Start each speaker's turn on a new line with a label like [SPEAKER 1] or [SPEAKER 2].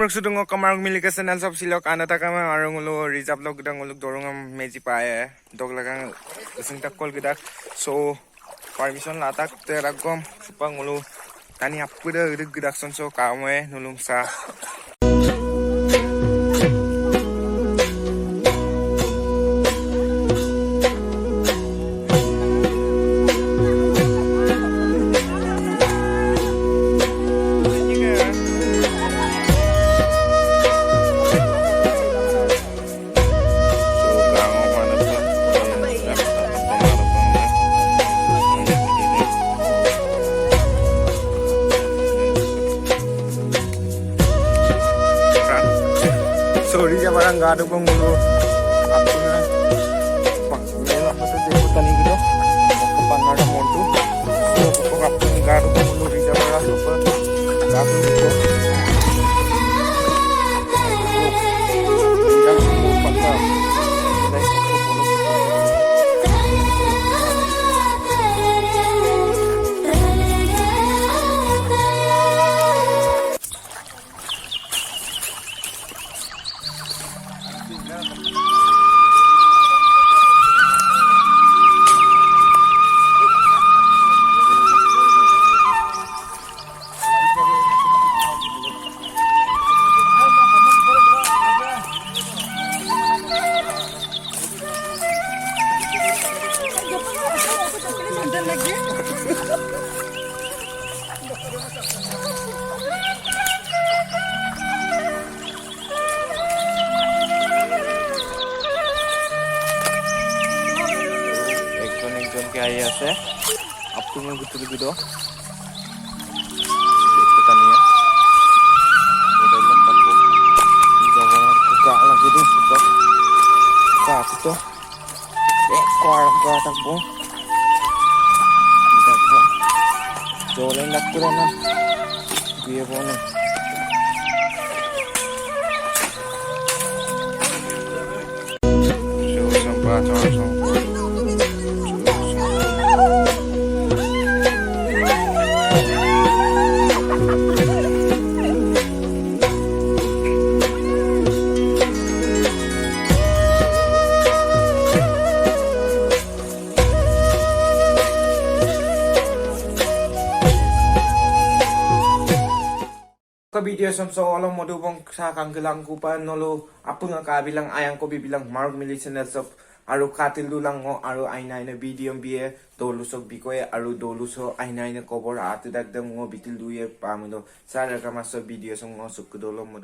[SPEAKER 1] Maksudnya kamar milik channel sab silok anata kama arungulo reserve log gudang uluk dorong meji pae dog lagang sing takol gidak so permission latak teragom supang ulu tani apuda gidak sonso kamwe nulung sa sorry ya barang gado kong mulu aku na pak mela mata depo tani gitu kapan ada montu so ko aku gado kong mulu rija barang super gado gitu Kaya saya, apa yang betul gitu? Kita nih ya, udah lengkap bu. Jangan buka lagi deh, buka. Kak itu, ekor tak bu. Tidak bu. Jualan nak kurang dia bu nih. Sampah langsung. Video samso alam mo bang sa kanggilang kupan nolo apo nga kabilang ayang ko bibilang Mark Mili channel sab aru katil dulang ho aru aina na video biye dolusok bikoy aru doluso aina na cover atu dagdam ngo bitil duye pamuno sa ragamaso video song ngo sukdolo mo